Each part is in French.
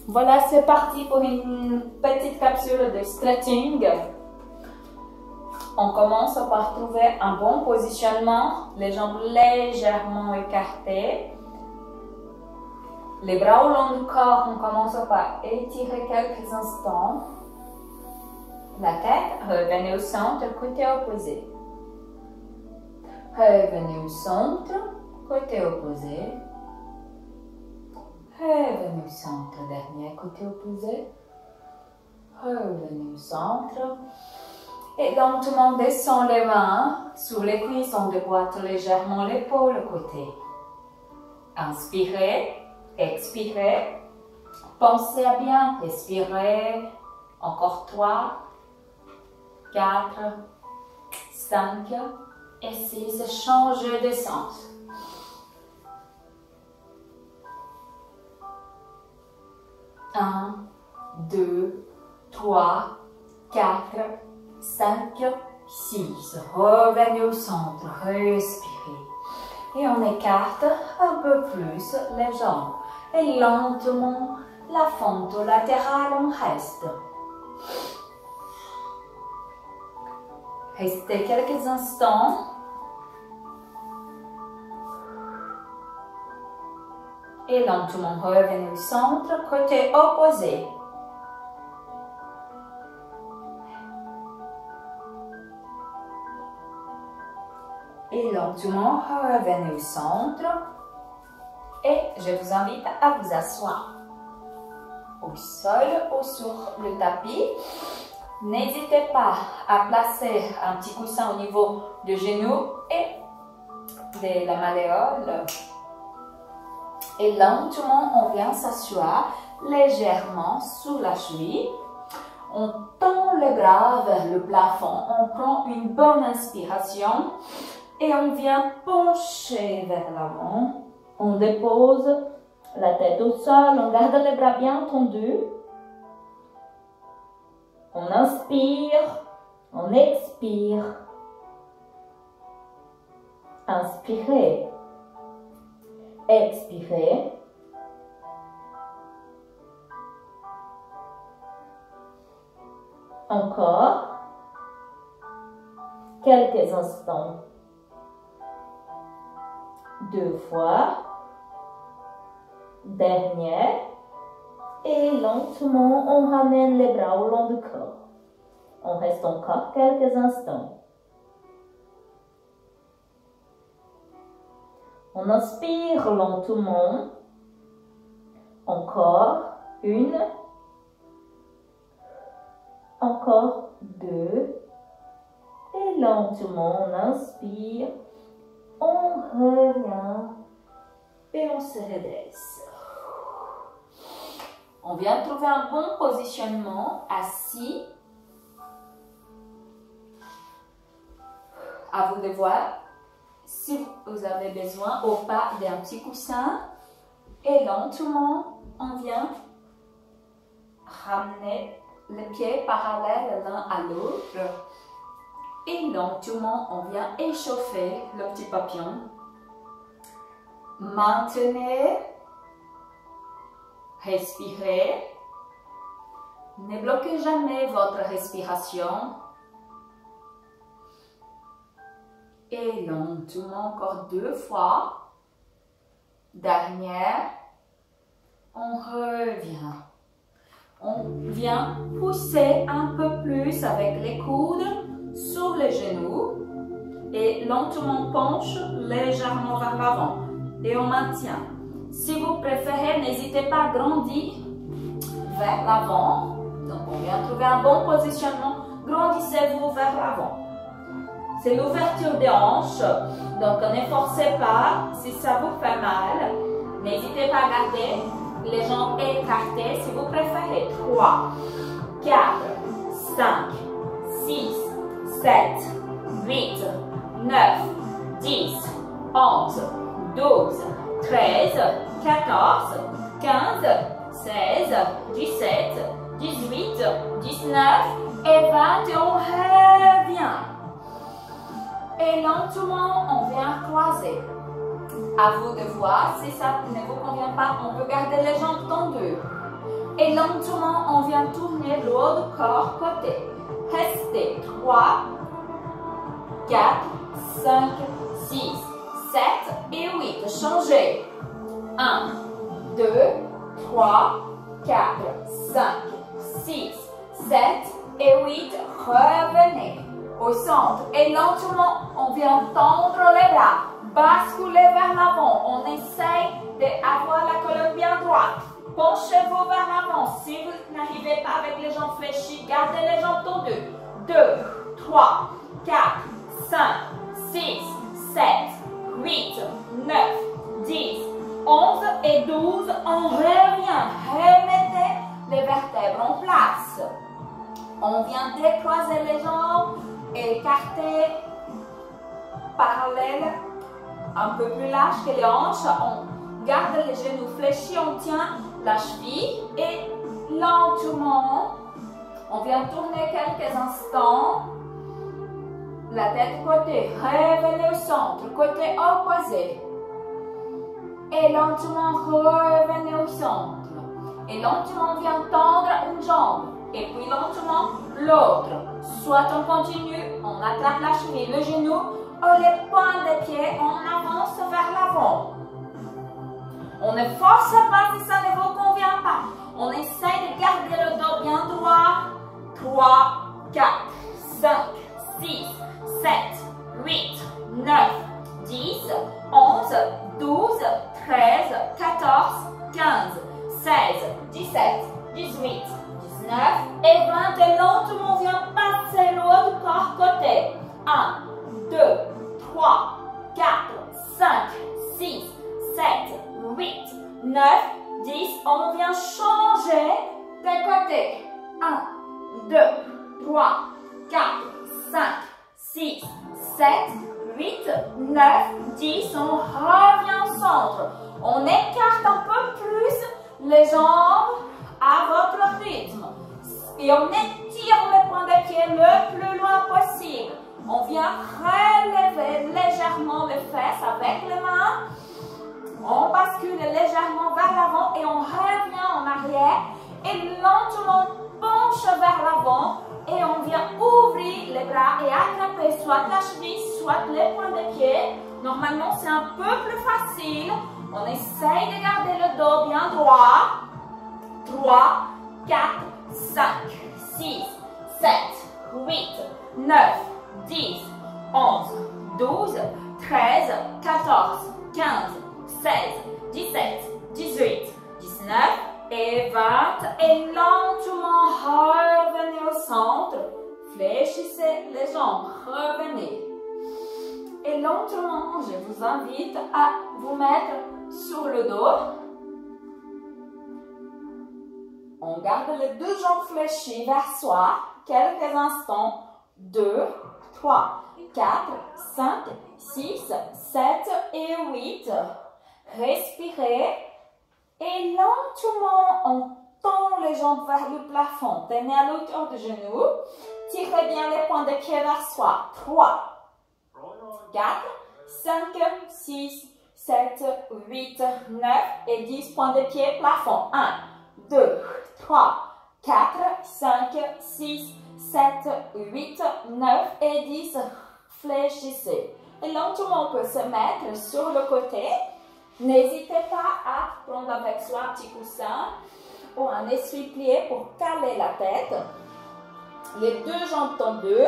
Voilà, c'est parti pour une petite capsule de stretching. On commence par trouver un bon positionnement, les jambes légèrement écartées. Les bras au long du corps, on commence par étirer quelques instants. La tête, revenez au centre, côté opposé. Revenez au centre, côté opposé. Revenez au centre, dernier côté opposé. Revenez au centre. Et lentement descend les mains sur les cuisses, on déboîte légèrement l'épaule côté. Inspirez, expirez. Pensez à bien respirer. Encore 3, 4, 5 et 6. Changez de sens. 1, 2, 3, 4, 5, 6. Revenez au centre, respirez. Et on écarte un peu plus les jambes. Et lentement, la fente latérale, on reste. Restez quelques instants. Et lentement, revenez au centre, côté opposé. Et lentement, revenez au centre. Et je vous invite à vous asseoir au sol ou sur le tapis. N'hésitez pas à placer un petit coussin au niveau du genou et de la malléole. Et lentement, on vient s'asseoir légèrement sur la cheville. On tend les bras vers le plafond. On prend une bonne inspiration et on vient pencher vers l'avant. On dépose la tête au sol. On garde les bras bien tendus. On inspire, on expire. Inspirez. Expirez. Encore. Quelques instants. 2 fois. Dernier. Et lentement, on ramène les bras au long du corps. On reste encore quelques instants. On inspire lentement. Encore 1. Encore 2. Et lentement, on inspire. On revient. Et on se redresse. On vient trouver un bon positionnement assis. À vous de voir si vous avez besoin ou pas d'un petit coussin. Et lentement, on vient ramener les pieds parallèles l'un à l'autre. Et lentement, on vient échauffer le petit papillon. Maintenez. Respirez. Ne bloquez jamais votre respiration. Et lentement, encore 2 fois. Dernière. On revient. On vient pousser un peu plus avec les coudes sur les genoux. Et lentement, on penche légèrement vers l'avant. Et on maintient. Si vous préférez, n'hésitez pas à grandir vers l'avant. Donc, on vient trouver un bon positionnement. Grandissez-vous vers l'avant. C'est l'ouverture des hanches. Donc, ne forcez pas. Si ça vous fait mal, n'hésitez pas à garder les jambes écartées si vous préférez. 3, 4, 5, 6, 7, 8, 9, 10, 11, 12, 13, 14, 15, 16, 17, 18, 19 et 20 et on revient. Et lentement, on vient croiser. À vous de voir, si ça ne vous convient pas, on peut garder les jambes tendues. Et lentement, on vient tourner le haut du corps côté. Restez. 3, 4, 5, 6, 7 et 8. Changez. 1, 2, 3, 4, 5, 6, 7 et 8. Revenez au centre. Et lentement, on vient tendre les bras. Basculer vers l'avant. On essaye d'avoir la colonne bien droite. Penchez-vous vers l'avant. Si vous n'arrivez pas avec les jambes fléchies, gardez les jambes tendues. 2, 3, 4, 5, 6, 7, 8, 9, 10, 11 et 12. On revient. Remettez les vertèbres en place. On vient décroiser les jambes, écarter, parallèle, un peu plus large que les hanches. On garde les genoux fléchis, on tient la cheville et lentement, on vient tourner quelques instants. La tête côté, revenez au centre, côté opposé. Et lentement, revenez au centre. Et lentement, on vient tendre une jambe. Et puis lentement, l'autre. Soit on continue, on attrape la cheville, le genou, ou les pointes des pieds, on avance vers l'avant. On ne force pas si ça ne vous convient pas. On essaye de garder le dos bien droit. 3, 4, 5, 6, 7, 8, 9, 10, 11, 12, 13, 14, 15, 16, 17, 18, 19 et 20. Et lentement, on vient passer le haut du corps côté. 1, 2, 3, 4, 5, 6, 7, 8, 9, 10. On vient changer de côté. 1, 2, 3, 4, 5, 6, 7, 8, 9, 10. On revient au centre. On écarte un peu plus les jambes à votre rythme. Et on étire le point des pieds le plus loin possible. On vient relever légèrement les fesses avec les mains. On bascule légèrement vers l'avant et on revient en arrière. Et lentement penche vers l'avant. Et on vient ouvrir les bras et attraper soit la cheville, soit les points des pieds. Normalement, c'est un peu plus facile. On essaye de garder le dos bien droit. 3, 4, 5, 6, 7, 8, 9, 10, 11, 12, 13, 14, 15, 16, 17, 18, 19 et 20. Et lentement, revenez au centre. Fléchissez les jambes. Revenez. Et lentement, je vous invite à vous mettre sur le dos. On garde les deux jambes fléchies vers soi. Quelques instants. 2, 3, 4, 5, 6, 7 et 8. Respirez. Et lentement, on tend les jambes vers le plafond. Tenez à l'auteur du genou. Tirez bien les points de pied vers soi. 3, 4, 5, 6, 7, 8, 9 et 10 points de pied plafond. 1, 2, 3, 4, 5, 6, 7, 8, 9 et 10. Fléchissez. Et lentement, on peut se mettre sur le côté. N'hésitez pas à prendre avec soi un petit coussin ou un essuie-plié pour caler la tête. Les deux jambes tendues.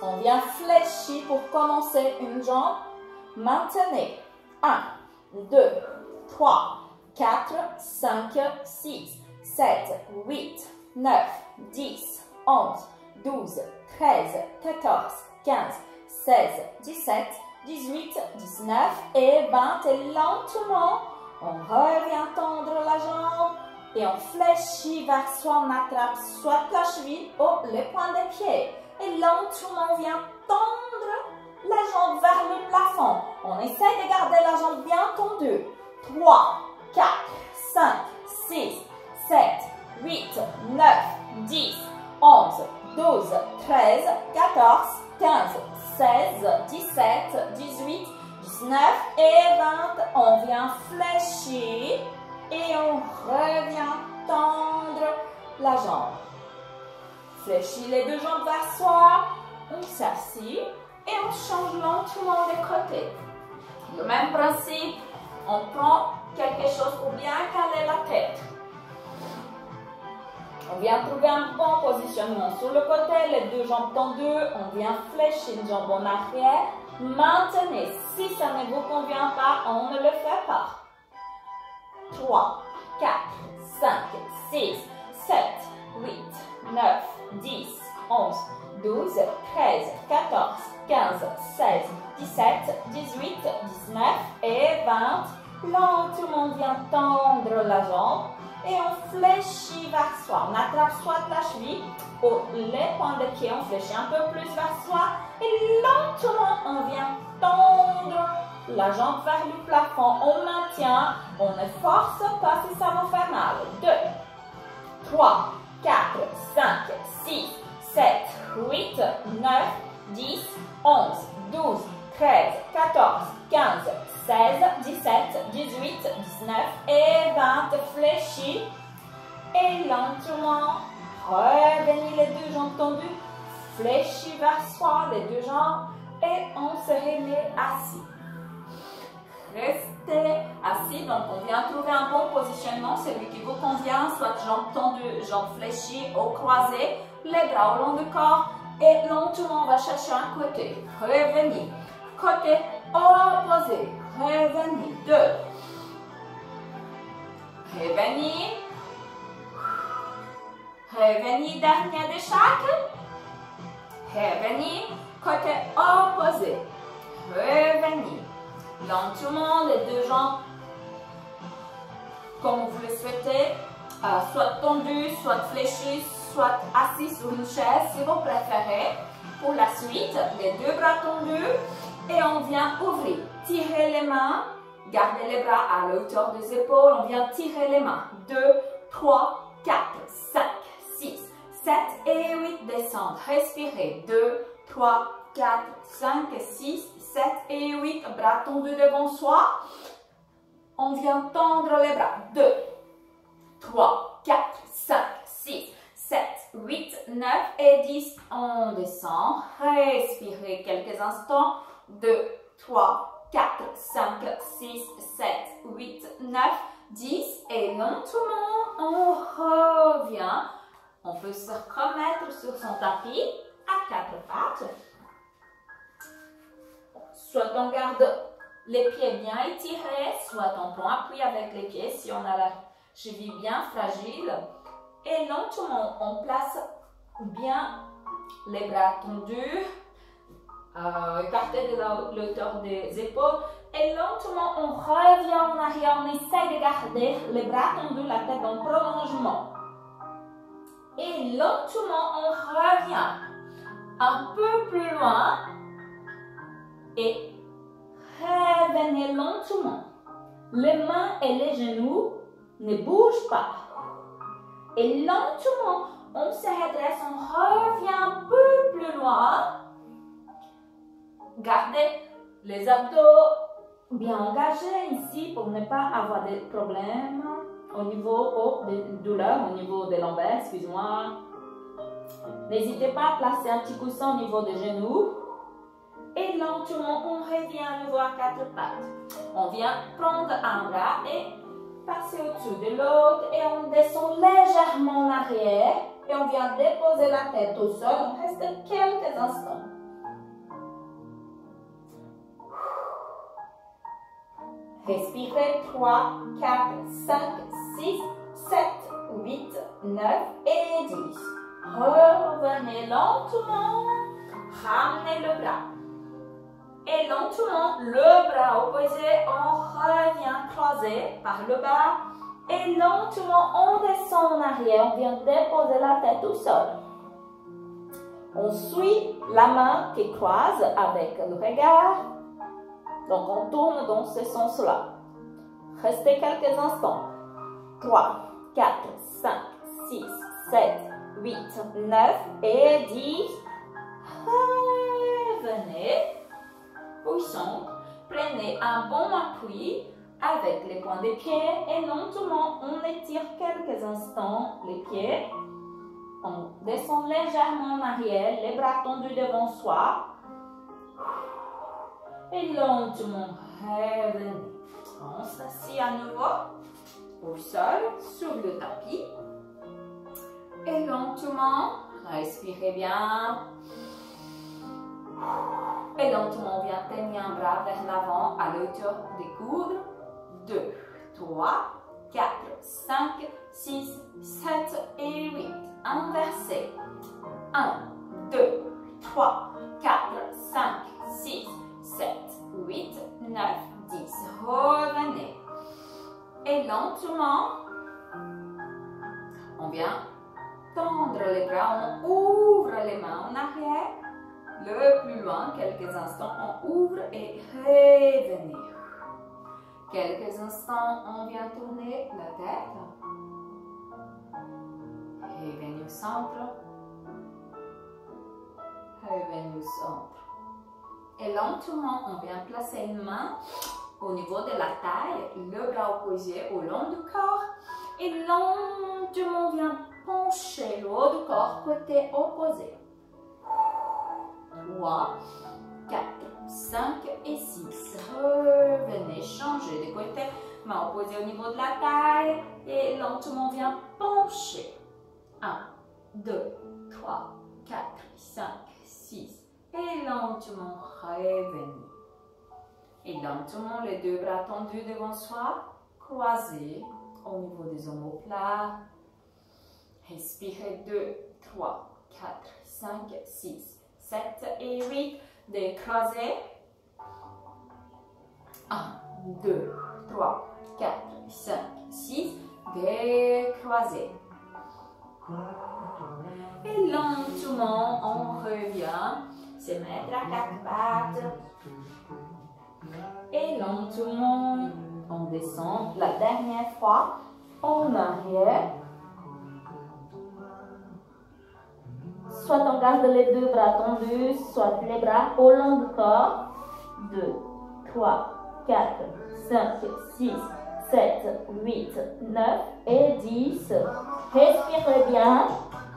On vient fléchir pour commencer une jambe. Maintenez. 1, 2, 3, 4, 5, 6, 7, 8, 9, 10, 11, 12, 13, 14, 15, 16, 17, 18, 19 et 20. Et lentement, on revient tendre la jambe et on fléchit vers soi. On attrape soit la cheville ou les points des pieds. Et lentement, on vient tendre la jambe vers le plafond. On essaie de garder la jambe bien tendue. 3, 4, 5, 6, 7, 8, 9, 10, 11, 12, 13, 14, 15, 16, 17, 18, 19 et 20. On vient fléchir et on revient tendre la jambe. Fléchis les deux jambes vers soi, on s'assied et on change lentement de côté. Le même principe, on prend quelque chose pour bien caler la tête. On vient trouver un bon positionnement sur le côté, les deux jambes tendues, on vient fléchir une jambe en arrière. Maintenez, si ça ne vous convient pas, on ne le fait pas. 3, 4, 5, 6, 7, 8, 9, 10, 11, 12, 13, 14, 15, 16, 17, 18, 19 et 20. Lentement, on vient tendre la jambe et on fléchit vers soi. On attrape soit la cheville ou les points de pied, on fléchit un peu plus vers soi et lentement, on vient tendre la jambe vers le plafond. On maintient, on ne force pas si ça vous fait mal. 2, 3, 4, 5, 6, 7, 8, 9, 10, 11, 12, 13, 14, 15, 16, 17, 18, 19 et 20. Fléchis et lentement revenez les deux jambes tendues. Fléchis vers soi les deux jambes et on se remet assis. Restez assis, donc on vient trouver un bon positionnement, celui qui vous convient, soit jambes tendues, jambes fléchies, au croisé, les bras au long du corps et lentement on va chercher un côté. Revenez. Côté opposé. Revenez. 2. Revenez. Revenez, dernier de chaque. Revenez. Côté opposé. Revenez. Lentement, les deux jambes, comme vous le souhaitez, soit tendues, soit fléchies, soit assis sur une chaise si vous préférez. Pour la suite, les deux bras tendus et on vient ouvrir. Tirez les mains, gardez les bras à la hauteur des épaules, on vient tirer les mains. 2, 3, 4, 5, 6, 7 et 8, descendre. Respirez. 2, 3, 4, 5, 6, 7 et 8, bras tendus devant soi. On vient tendre les bras. 2, 3, 4, 5, 6, 7, 8, 9 et 10. On descend. Respirez quelques instants. 2, 3, 4, 5, 6, 7, 8, 9, 10. Et lentement, on revient. On peut se remettre sur son tapis à quatre pattes. Soit on garde les pieds bien étirés, soit on prend appui avec les pieds si on a la cheville bien fragile. Et lentement, on place bien les bras tendus, écartés de la hauteur des épaules. Et lentement, on revient en arrière, on essaie de garder les bras tendus, la tête en prolongement. Et lentement, on revient un peu plus loin. Et revenez lentement. Les mains et les genoux ne bougent pas. Et lentement, on se redresse, on revient un peu plus loin. Gardez les abdos bien engagés ici pour ne pas avoir de problèmes au niveau des douleurs, au niveau des lombaires, excuse-moi. N'hésitez pas à placer un petit coussin au niveau des genoux. Et lentement, on revient à nouveau à quatre pattes. On vient prendre un bras et passer au-dessus de l'autre. Et on descend légèrement en arrière. Et on vient déposer la tête au sol. On reste quelques instants. Respirez 3, 4, 5, 6, 7, 8, 9 et 10. Revenez lentement. Ramenez le bras. Et lentement, le bras opposé, on revient croisé par le bas. Et lentement, on descend en arrière. On vient déposer la tête au sol. On suit la main qui croise avec le regard. Donc, on tourne dans ce sens-là. Restez quelques instants. 3, 4, 5, 6, 7, 8, 9 et 10. Revenez. Au centre. Prenez un bon appui avec les points des pieds et lentement on étire quelques instants les pieds. On descend légèrement en arrière, les bras tendus devant soi. Et lentement revenez. On s'assied à nouveau au sol, sur le tapis. Et lentement, respirez bien. Et lentement, on vient tenir un bras vers l'avant à la hauteur des coudes. 2, 3, 4, 5, 6, 7 et 8. Inversez. 1, 2, 3, 4, 5, 6, 7, 8, 9, 10. Revenez. Et lentement, on vient tendre les bras, on ouvre les mains en arrière. Le plus loin, quelques instants, on ouvre et revenez. Quelques instants, on vient tourner la tête. Revenez au centre. Revenez au centre. Et lentement, on vient placer une main au niveau de la taille, le bras opposé au long du corps. Et lentement, on vient pencher le haut du corps côté opposé. 3, 4, 5 et 6. Revenez, changez de côté. Main opposée au niveau de la taille. Et lentement, on vient pencher. 1, 2, 3, 4, 5, 6. Et lentement, revenez. Et lentement, les deux bras tendus devant soi, croisés au niveau des omoplates. Respirez 2, 3, 4, 5, 6, 7 et 8. Décroisez. 1, 2, 3, 4, 5, 6. Décroisez. Et lentement, on revient se mettre à quatre pattes. Et lentement, on descend la dernière fois en arrière. Soit on garde les deux bras tendus, soit les bras au long du corps. 2, 3, 4, 5, 6, 7, 8, 9 et 10. Respirez bien.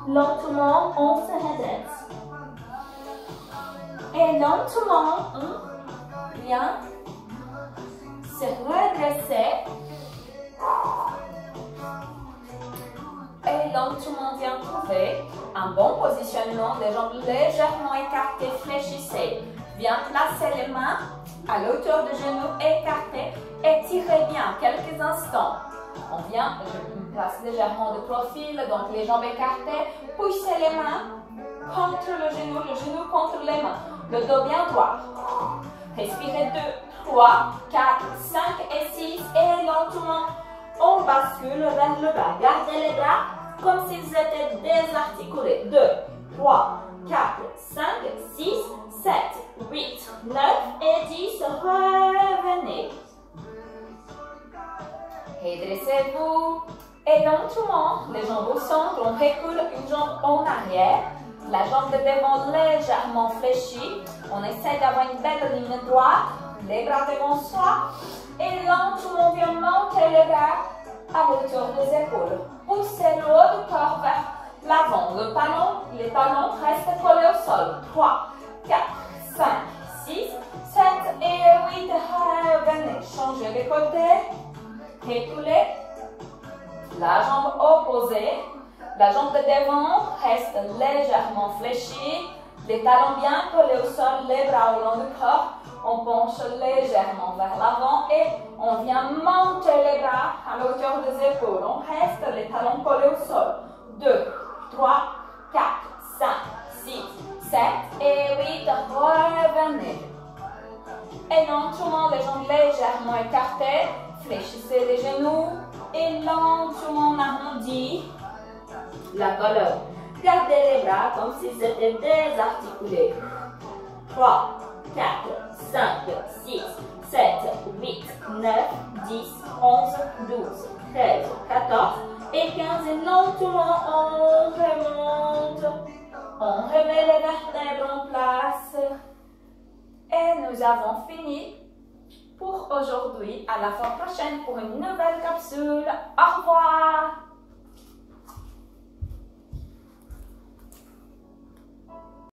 Lentement, on se redresse. Et lentement, on vient se redresser. Et lentement, on vient trouver un bon positionnement, les jambes légèrement écartées, fléchissez. Bien placer les mains à la hauteur du genou, écartées, étirez bien quelques instants. On vient, je place légèrement de profil, donc les jambes écartées, poussez les mains contre le genou contre les mains, le dos bien droit. Respirez 2, 3, 4, 5 et 6 et lentement, on bascule vers le bas. Gardez les bras comme s'ils étaient désarticulés. 2, 3, 4, 5, 6, 7, 8, 9 et 10. Revenez. Redressez-vous. Et lentement, les jambes au centre, on recule une jambe en arrière. La jambe de devant légèrement fléchie. On essaie d'avoir une belle ligne droite. Les bras devant soi. Et lentement, on vient monter les bras à hauteur des épaules. Poussez le haut du corps vers l'avant. Les talons restent collés au sol. 3, 4, 5, 6, 7 et 8. Revenez. Changez de côté. Reculez. La jambe opposée. La jambe de devant reste légèrement fléchie. Les talons bien collés au sol. Les bras au long du corps. On penche légèrement vers l'avant et on vient monter les bras à la hauteur des épaules. On reste les talons collés au sol. 2, 3, 4, 5, 6, 7 et 8. Revenez. Et lentement, les jambes légèrement écartées. Fléchissez les genoux et lentement on arrondit la colonne. Gardez les bras comme s'ils étaient désarticulés. 3, 4, 5, 6, 7, 8, 9, 10, 11, 12, 13, 14 et 15. Et lentement, on remonte. On remet les vertèbres en place. Et nous avons fini pour aujourd'hui. À la fois prochaine pour une nouvelle capsule. Au revoir!